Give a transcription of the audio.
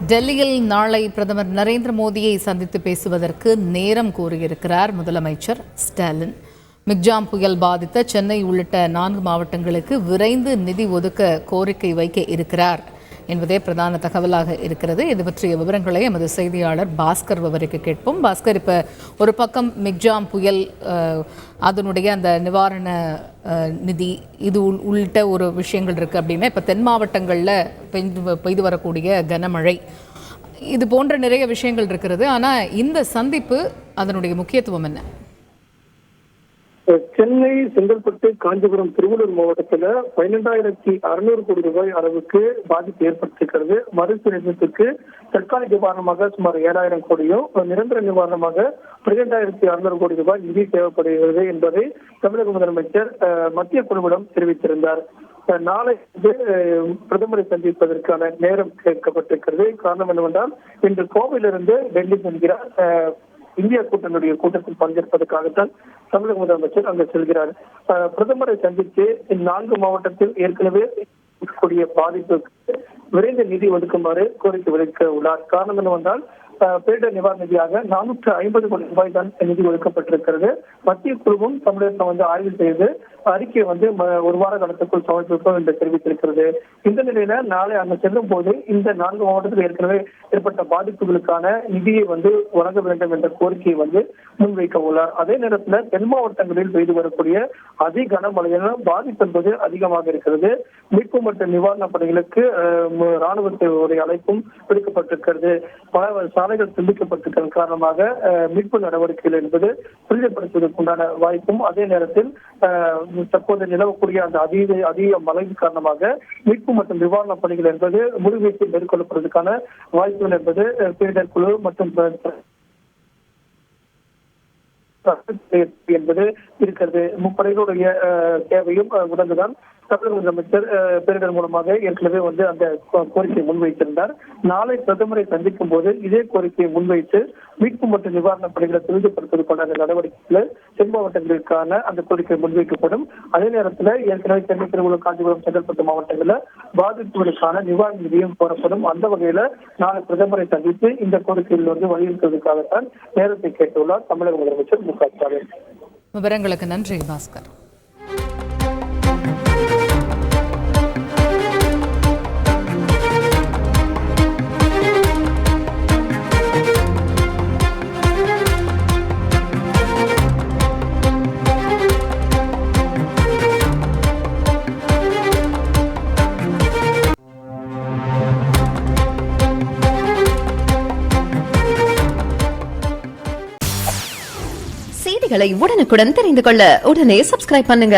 டெல்லியில் நாளை பிரதமர் நரேந்திர மோடியை சந்தித்து பேசுவதற்கு நேரம் கோரியிருக்கிறார் முதலமைச்சர் ஸ்டாலின். மிக்ஜாம் புயல் பாதித்த சென்னை உள்ளிட்ட 4 மாவட்டங்களுக்கு விரைந்து நிதி ஒதுக்க கோரிக்கை வைக்க இருக்கிறார் என்பதே பிரதான தகவலாக இருக்கிறது. இது பற்றிய விவரங்களை எமது செய்தியாளர் பாஸ்கர் விவரிக்க கேட்போம். பாஸ்கர், இப்போ ஒரு பக்கம் மிக்ஜாம் புயல் அதனுடைய அந்த நிவாரண நிதி இது உள்ளிட்ட ஒரு விஷயங்கள் இருக்குது அப்படின்னா, இப்போ தென் மாவட்டங்களில் பெய்து வரக்கூடிய கனமழை இது போன்ற நிறைய விஷயங்கள் இருக்கிறது. ஆனால் இந்த சந்திப்பு அதனுடைய முக்கியத்துவம் என்ன? சென்னை, செங்கல்பட்டு, காஞ்சிபுரம், திருவள்ளூர் மாவட்டத்தில் 12,600 கோடி ரூபாய் அளவுக்கு பாதிப்பு ஏற்பட்டிருக்கிறது. மறுசீரமைப்புக்கு தற்காலிக நிவாரணமாக சுமார் 7,000 கோடியும், நிரந்தர நிவாரணமாக 12,600 கோடி ரூபாய் நிதி தேவைப்படுகிறது என்பதை தமிழக முதலமைச்சர் மத்திய குழுவிடம் தெரிவித்திருந்தார். நாளை பிரதமரை சந்திப்பதற்கான நேரம் கேட்கப்பட்டிருக்கிறது. காரணம் என்னவென்றால், இன்று கோவையிலிருந்து டெல்லி செல்கிறார். இந்தியா கூட்டணியுடைய கூட்டத்தில் பங்கேற்பதற்காகத்தான் தமிழக முதலமைச்சர் அங்கு செல்கிறார். பிரதமரை சந்தித்து 4 மாவட்டத்தில் ஏற்கனவே கூடிய பாதிப்புக்கு விரைந்து நிதி ஒதுக்குமாறு கோரிக்கை விடுக்க உள்ளார். காரணம் என்னவென்றால், பேரிடர் நிவாரண நிதியாக 450 கோடி ரூபாய் தான் நிதி ஒதுக்கப்பட்டிருக்கிறது. மத்திய குழுவும் தமிழகம் ஆய்வு செய்து அறிக்கை ஒரு வார காலத்துக்குள் சமர்ப்பிப்போம் என்று தெரிவித்திருக்கிறது. இந்த நிலையில நாளை அங்கு செல்லும் போது இந்த 4 மாவட்டத்தில் ஏற்கனவே ஏற்பட்ட பாதிப்புகளுக்கான நிதியை வழங்க வேண்டும் என்ற கோரிக்கையை முன்வைக்க உள்ளார். அதே நேரத்தில் தென் மாவட்டங்களில் பெய்து வரக்கூடிய அதி கனமழையினால் பாதிப்பு என்பது அதிகமாக இருக்கிறது. மீட்பு மற்றும் நிவாரணப் பணிகளுக்கு ராணுவத்தினுடைய அழைப்பும் விடுக்கப்பட்டிருக்கிறது. பல சாலைகள் துண்டிக்கப்பட்டிருக்கிறது காரணமாக மீட்பு நடவடிக்கைகள் என்பது துரிதப்படுத்துவதற்குண்டான வாய்ப்பும், அதே நேரத்தில் தற்போது நிலவக்கூடிய அந்த அதிக மழை காரணமாக மீட்பு மற்றும் நிவாரணப் பணிகள் என்பது முழுவீச்சில் மேற்கொள்ளப்படுவதற்கான வாய்ப்புகள் என்பது பேரிடர் குழு மற்றும் என்பது இருக்கிறது. முப்படைகளுடைய தேவையும் உடன்தான் தமிழக முதலமைச்சர் பேரிடர் மூலமாக ஏற்கனவே அந்த கோரிக்கையை முன்வைத்திருந்தார். நாளை பிரதமரை சந்திக்கும் போது இதே கோரிக்கையை முன்வைத்து மீட்பு மற்றும் நிவாரணப் பணிகளை துரிதப்படுத்துவதற்கான நடவடிக்கைகள் தென் மாவட்டங்களுக்கான அந்த கோரிக்கை முன்வைக்கப்படும். அதே நேரத்தில் ஏற்கனவே சென்னை, திருவள்ளூர், காஞ்சிபுரம், செங்கல்பட்டு மாவட்டங்களில் பாதிப்புகளுக்கான நிவாரண நிதியம் கோரப்படும். அந்த வகையில நாளை பிரதமரை சந்தித்து இந்த கோரிக்கையில் வலியுறுத்துவதற்காகத்தான் நேரத்தை கேட்டுள்ளார் தமிழக முதலமைச்சர் மு.க. ஸ்டாலின். விவரங்களுக்கு நன்றி பாஸ்கர். செய்திகளை உடனுக்குடன் தெரிந்து கொள்ள உடனே சப்ஸ்கிரைப் பண்ணுங்க.